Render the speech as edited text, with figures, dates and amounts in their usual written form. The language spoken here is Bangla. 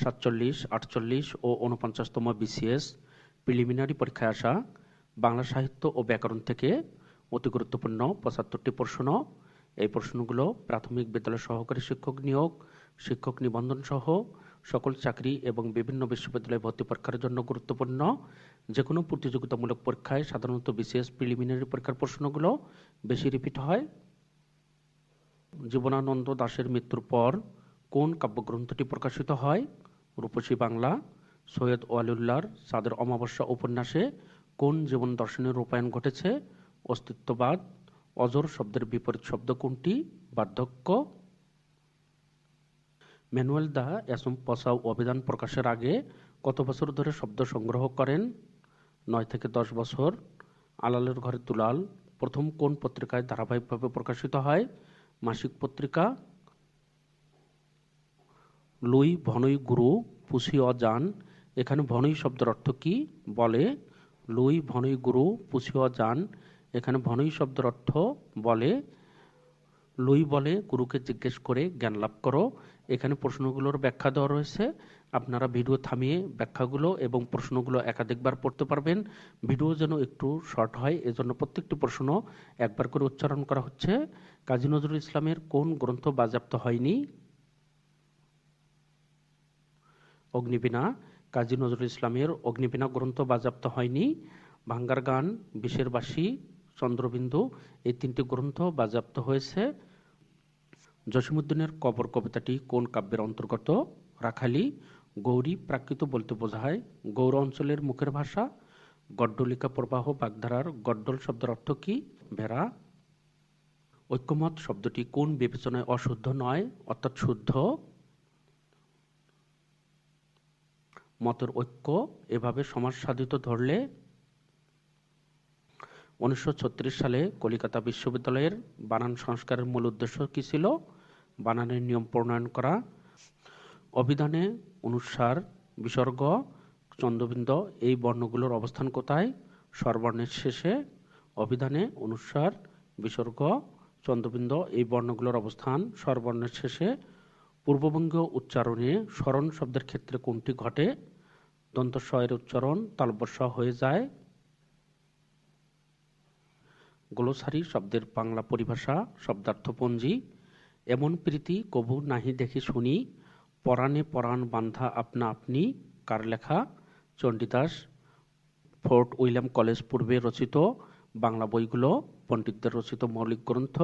৪৭, ৪৮ ও ৪৯তম বিসিএস প্রিলিমিনারি পরীক্ষায় আসা বাংলা সাহিত্য ও ব্যাকরণ থেকে অতি গুরুত্বপূর্ণ ৭৫টি প্রশ্ন। এই প্রশ্নগুলো প্রাথমিক বিদ্যালয় সহকারী শিক্ষক নিয়োগ, শিক্ষক নিবন্ধন সহ সকল চাকরি এবং বিভিন্ন বিশ্ববিদ্যালয়ে ভর্তি পরীক্ষার জন্য গুরুত্বপূর্ণ। যে কোনো প্রতিযোগিতামূলক পরীক্ষায় সাধারণত বিসিএস প্রিলিমিনারি পরীক্ষার প্রশ্নগুলো বেশি রিপিট হয়। জীবনানন্দ দাশের মৃত্যুর পর কোন কাব্যগ্রন্থটি প্রকাশিত হয়? রূপসী বাংলা। সৈয়দ ওয়ালিউল্লাহর চাঁদের অমাবস্যা উপন্যাসে কোন জীবন দর্শনের রূপায়ণ ঘটেছে? অস্তিত্ববাদ। অজর শব্দের বিপরীত শব্দ কোনটি? বার্ধক্য। ম্যানুয়েল দ্য অ্যাসুম্পসাউ অভিধান প্রকাশের আগে কত বছর ধরে শব্দ সংগ্রহ করেন? ৯ থেকে ১০ বছর। আলালের ঘরে দুলাল প্রথম কোন পত্রিকায় ধারাবাহিকভাবে প্রকাশিত হয়? মাসিক পত্রিকা। লুই ভনই গুরু পুছিয় যান, এখানে ভনই শব্দের অর্থ কি? বলে। লুই ভনই গুরু পুছিয় যান, এখানে ভনই শব্দের অর্থ বলে। লুই বলে গুরুকে জিজ্ঞেস করে জ্ঞান লাভ করো। এখানে প্রশ্নগুলোর ব্যাখ্যা দেওয়া রয়েছে, আপনারা ভিডিও থামিয়ে ব্যাখ্যাগুলো এবং প্রশ্নগুলো একাধিকবার পড়তে পারবেন। ভিডিও যেন একটু শর্ট হয়, এজন্য প্রত্যেকটি প্রশ্ন একবার করে উচ্চারণ করা হচ্ছে। কাজী নজরুল ইসলামের কোন গ্রন্থ বাজেয়াপ্ত হয়নি? অগ্নিবীণা। কাজী নজরুল ইসলামের অগ্নিবীণা গ্রন্থ বাজেয়াপ্ত হয়নি। ভাঙ্গার গান, বিষের বাঁশি, চন্দ্রবিন্দু এই তিনটি গ্রন্থ বাজেয়াপ্ত হয়েছে। জসীমউদ্দীনের কবর কবিতাটি কোন কাব্যের অন্তর্গত? রাখালি। গৌরী প্রাকৃত বলতে বোঝায় গৌর অঞ্চলের মুখের ভাষা। গড্ডলিকা প্রবাহ বাগধারার গড্ডল শব্দের অর্থ কি? ভেড়া। ঐক্যমত শব্দটি কোন বিবেচনায় অশুদ্ধ নয়, অর্থাৎ শুদ্ধ? মতের ঐক্য এভাবে সমাজসাধিত ধরলে। ১৯৩৬ সালে কলিকাতা বিশ্ববিদ্যালয়ের বানান সংস্কারের মূল উদ্দেশ্য কী ছিল? বানানের নিয়ম প্রণয়ন করা। অভিধানে অনুস্বার, বিসর্গ, চন্দ্রবিন্দু এই বর্ণগুলোর অবস্থান কোথায়? স্বরবর্ণের শেষে। অভিধানে অনুস্বার, বিসর্গ, চন্দ্রবিন্দু এই বর্ণগুলোর অবস্থান স্বরবর্ণের শেষে। পূর্ববঙ্গীয় উচ্চারণে স্মরণ শব্দের ক্ষেত্রে কোনটি ঘটে? দন্ত স এর উচ্চারণ তালব্য স হয়ে যায়। গ্লোসারি শব্দের বাংলা পরিভাষা, শব্দার্থপঞ্জি। এমন প্রীতি কভু নাহি দেখি শুনি, পরাণে পরাণ বান্ধা আপনা আপনি কার লেখা? চণ্ডীদাস। ফোর্ট উইলিয়াম কলেজ পূর্বে রচিত বাংলা বইগুলো পণ্ডিতদের রচিত মৌলিক গ্রন্থ।